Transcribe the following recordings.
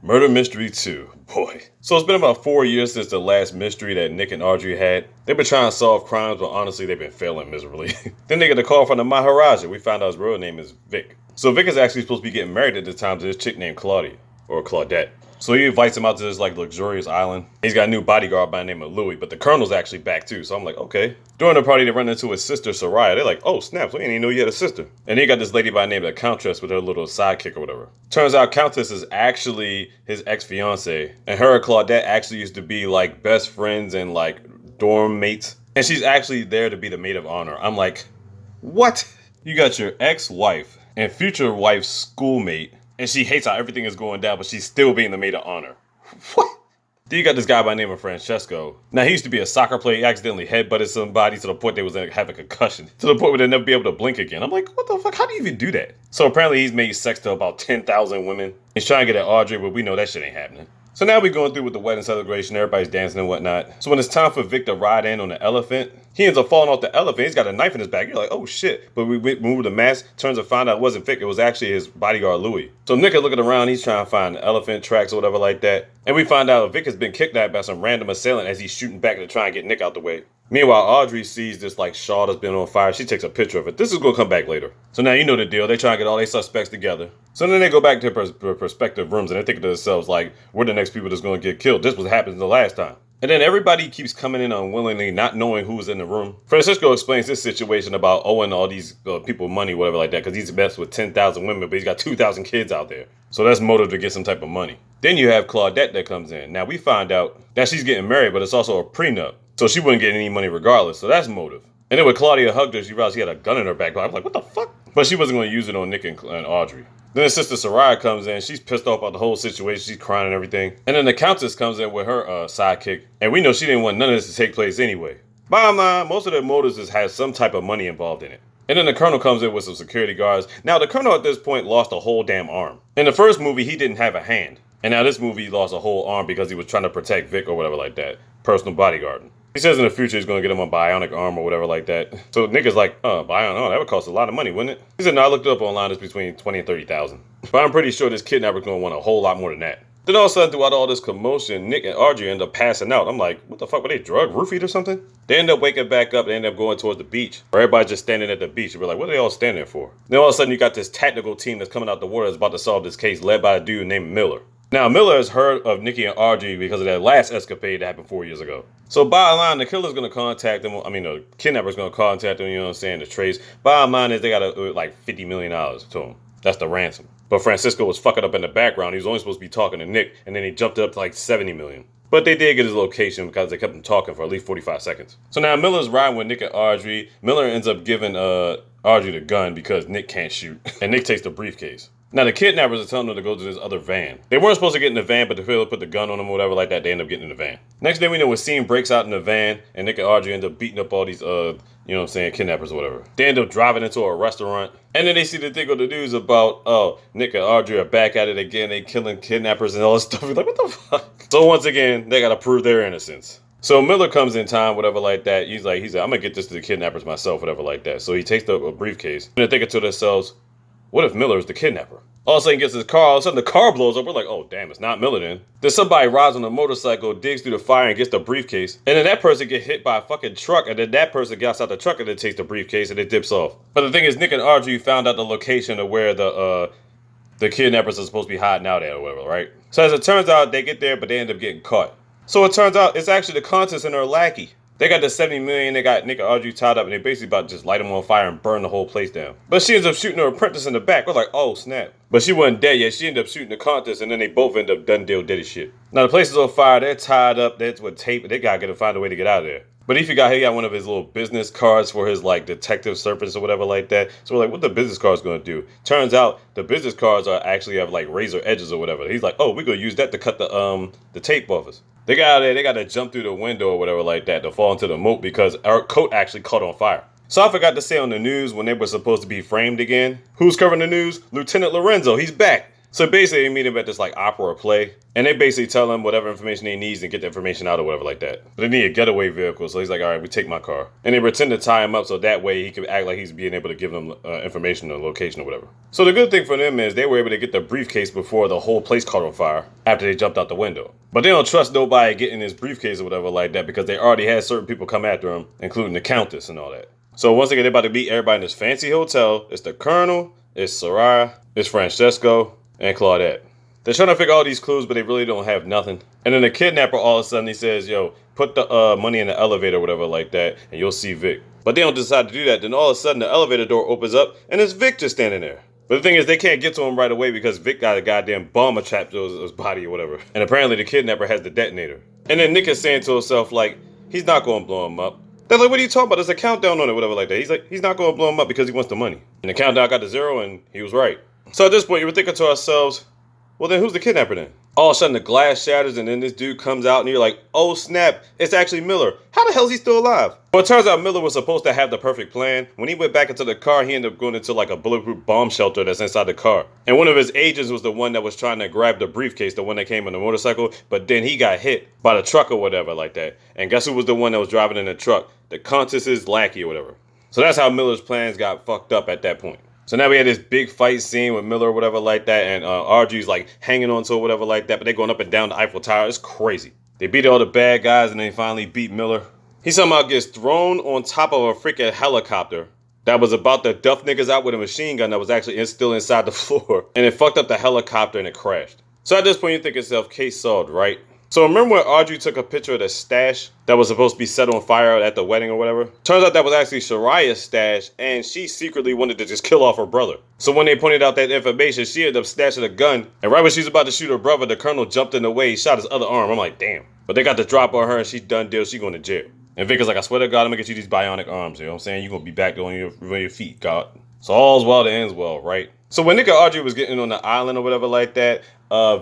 Murder Mystery 2. Boy. So it's been about 4 years since the last mystery that Nick and Audrey had. They've been trying to solve crimes, but honestly, they've been failing miserably. Then they get a call from the Maharaja. We found out his real name is Vic. So Vic is actually supposed to be getting married at the time to this chick named Claudia. Or Claudette. So he invites him out to this luxurious island. He's got a new bodyguard by the name of Louis, but the colonel's actually back too. So I'm like, okay. During the party, they run into his sister Soraya. They're like, oh snaps, we didn't even know you had a sister. And he got this lady by the name of the Countess with her little sidekick or whatever. Turns out Countess is actually his ex-fiance, and her and Claudette actually used to be like best friends and like dorm mates. And she's actually there to be the maid of honor. I'm like, what? You got your ex-wife and future wife's schoolmate. And she hates how everything is going down, but she's still being the maid of honor. What? Then you got this guy by the name of Francesco. Now, he used to be a soccer player. He accidentally headbutted somebody to the point they was going to have a concussion. To the point where they'll never be able to blink again. I'm like, what the fuck? How do you even do that? So apparently he's made sex to about 10,000 women. He's trying to get at Audrey, but we know that shit ain't happening. So now we're going through with the wedding celebration. Everybody's dancing and whatnot. So when it's time for Vic to ride in on the elephant, he ends up falling off the elephant. He's got a knife in his back. You're like, oh shit. But we moved the mask. Turns to find out it wasn't Vic. It was actually his bodyguard, Louis. So Nick is looking around. He's trying to find elephant tracks or whatever like that. And we find out Vic has been kidnapped by some random assailant as he's shooting back to try and get Nick out the way. Meanwhile, Audrey sees this like shawl that's been on fire. She takes a picture of it. This is going to come back later. So now you know the deal. They try and get all their suspects together. So then they go back to their prospective rooms and they're thinking to themselves like, we're the next people that's going to get killed. This was happening the last time. And then everybody keeps coming in unwillingly, not knowing who's in the room. Francisco explains this situation about owing all these people money, whatever like that, because he's messed with 10,000 women, but he's got 2,000 kids out there. So that's motive to get some type of money. Then you have Claudette that comes in. Now we find out that she's getting married, but it's also a prenup. So she wouldn't get any money regardless. So that's motive. And then when Claudia hugged her, she realized she had a gun in her back. I was like, what the fuck? But she wasn't going to use it on Nick and Audrey. Then his sister Soraya comes in. She's pissed off about the whole situation. She's crying and everything. And then the Countess comes in with her sidekick. And we know she didn't want none of this to take place anyway. Bottom line, most of their motives has some type of money involved in it. And then the Colonel comes in with some security guards. Now, the Colonel at this point lost a whole damn arm. In the first movie, he didn't have a hand. And now this movie, he lost a whole arm because he was trying to protect Vic or whatever like that. Personal bodyguarding. He says in the future he's going to get him a bionic arm or whatever like that. So Nick is like, bionic arm, that would cost a lot of money, wouldn't it? He said, no, I looked it up online, it's between 20 and 30,000. But I'm pretty sure this kidnapper's going to want a whole lot more than that. Then all of a sudden, throughout all this commotion, Nick and Audrey end up passing out. I'm like, what the fuck, were they drug roofied or something? They end up waking back up, they end up going towards the beach. Or everybody's just standing at the beach. We're like, what are they all standing there for? Then all of a sudden, you got this tactical team that's coming out the water that's about to solve this case, led by a dude named Miller. Now, Miller has heard of Nikki and Audrey because of that last escapade that happened 4 years ago. So, bottom line, the killer's going to contact them. The kidnapper's going to contact them, you know what I'm saying, to trace. Bottom line is they got like $50 million to him. That's the ransom. But Francisco was fucking up in the background. He was only supposed to be talking to Nick, and then he jumped up to like 70 million. But they did get his location because they kept him talking for at least 45 seconds. So now Miller's riding with Nick and Audrey. Miller ends up giving Audrey the gun because Nick can't shoot. And Nick takes the briefcase. Now, the kidnappers are telling them to go to this other van. They weren't supposed to get in the van, but the fella put the gun on them or whatever like that. They end up getting in the van. Next thing we know, a scene breaks out in the van, and Nick and Audrey end up beating up all these, kidnappers or whatever. They end up driving into a restaurant, and then they see the thing on the news about, Nick and Audrey are back at it again. They killing kidnappers and all this stuff. We're like, what the fuck? So once again, they got to prove their innocence. So Miller comes in time, whatever like that. He's like, I'm going to get this to the kidnappers myself, whatever like that. So he takes the briefcase, and they're thinking to themselves, what if Miller is the kidnapper? All of a sudden he gets his car, all of a sudden the car blows up. We're like, oh damn, it's not Miller then. Then somebody rides on a motorcycle, digs through the fire and gets the briefcase. And then that person gets hit by a fucking truck, and then that person gets out the truck and then takes the briefcase and it dips off. But the thing is, Nick and Audrey found out the location of where the kidnappers are supposed to be hiding out at or whatever, right? So as it turns out, they get there, but they end up getting caught. So it turns out it's actually the Countess and her lackey. They got the 70 million, they got Nick and Audrey tied up, and they basically about to just light them on fire and burn the whole place down. But she ends up shooting her apprentice in the back. We're like, oh snap. But she wasn't dead yet. She ended up shooting the Countess, and then they both end up done deal dead as shit. Now the place is on fire, they're tied up, that's with tape, they gotta find a way to get out of there. But he forgot he got one of his little business cards for his like detective service or whatever like that. So we're like, what the business card's gonna do? Turns out the business cards are actually have like razor edges or whatever. He's like, oh, we're gonna use that to cut the tape off us. They got out there, they got to jump through the window or whatever like that to fall into the moat because our coat actually caught on fire. So I forgot to say on the news when they were supposed to be framed again. Who's covering the news? Lieutenant Lorenzo, he's back. So basically, they meet him at this like opera or play, and they basically tell him whatever information they need and get the information out or whatever like that. But they need a getaway vehicle, so he's like, all right, we take my car. And they pretend to tie him up so that way he can act like he's being able to give them information or location or whatever. So the good thing for them is they were able to get the briefcase before the whole place caught on fire after they jumped out the window. But they don't trust nobody getting his briefcase or whatever like that because they already had certain people come after him, including the Countess and all that. So once again, they're about to meet everybody in this fancy hotel. It's the Colonel, it's Soraya, it's Francesco, and Claudette. They're trying to figure out all these clues, but they really don't have nothing. And then the kidnapper, all of a sudden, he says, yo, put the money in the elevator or whatever like that, and you'll see Vic. But they don't decide to do that. Then all of a sudden, the elevator door opens up, and it's Vic just standing there. But the thing is, they can't get to him right away because Vic got a goddamn bomb trapped to his body or whatever. And apparently the kidnapper has the detonator. And then Nick is saying to himself, like, he's not going to blow him up. They're like, what are you talking about? There's a countdown on it, whatever like that. He's like, he's not going to blow him up because he wants the money. And the countdown got to 0, and he was right. So at this point, you were thinking to ourselves, well, then who's the kidnapper then? All of a sudden, the glass shatters, and then this dude comes out, and you're like, oh, snap, it's actually Miller. How the hell is he still alive? Well, it turns out Miller was supposed to have the perfect plan. When he went back into the car, he ended up going into like a bulletproof bomb shelter that's inside the car. And one of his agents was the one that was trying to grab the briefcase, the one that came on the motorcycle, but then he got hit by the truck or whatever like that. And guess who was the one that was driving in the truck? The Countess's lackey or whatever. So that's how Miller's plans got fucked up at that point. So now we had this big fight scene with Miller or whatever like that, and Audrey's like hanging on to it, whatever like that, but they're going up and down the Eiffel Tower. It's crazy. They beat all the bad guys, and they finally beat Miller. He somehow gets thrown on top of a freaking helicopter that was about to duff niggas out with a machine gun that was actually still inside the floor, and it fucked up the helicopter and it crashed. So at this point, you think yourself, case solved, right? So remember when Audrey took a picture of the stash that was supposed to be set on fire at the wedding or whatever? Turns out that was actually Soraya's stash, and she secretly wanted to just kill off her brother. So when they pointed out that information, she ended up stashing a gun, and right when she was about to shoot her brother, the colonel jumped in the way, he shot his other arm. I'm like, damn. But they got the drop on her, and she's done deal, she going to jail. And Vic is like, I swear to God, I'm gonna get you these bionic arms, you know what I'm saying? You're gonna be back on your feet, God. So all's well that ends well, right? So when Nick and Audrey was getting on the island or whatever like that,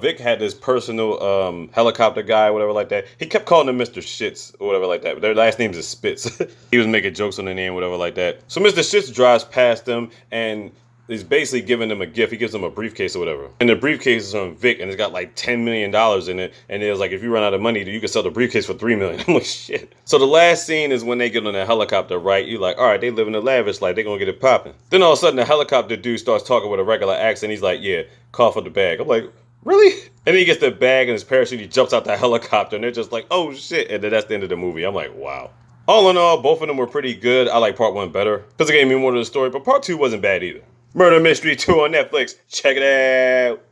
Vic had this personal helicopter guy, whatever like that. He kept calling him Mr. Shits or whatever like that. But their last names is Spitz. He was making jokes on the name, whatever like that. So Mr. Shits drives past them and he's basically giving them a gift. He gives them a briefcase or whatever. And the briefcase is from Vic, and it's got like $10 million in it. And it was like, if you run out of money, you can sell the briefcase for $3 million. I'm like, shit. So the last scene is when they get on the helicopter, right? You're like, all right, they live in a lavish life. They're going to get it popping. Then all of a sudden, the helicopter dude starts talking with a regular accent. He's like, yeah, call for the bag. I'm like, really? And then he gets the bag and his parachute. He jumps out the helicopter, and they're just like, oh, shit. And then that's the end of the movie. I'm like, wow. All in all, both of them were pretty good. I like part 1 better because it gave me more to the story, but part 2 wasn't bad either. Murder Mystery 2 on Netflix. Check it out.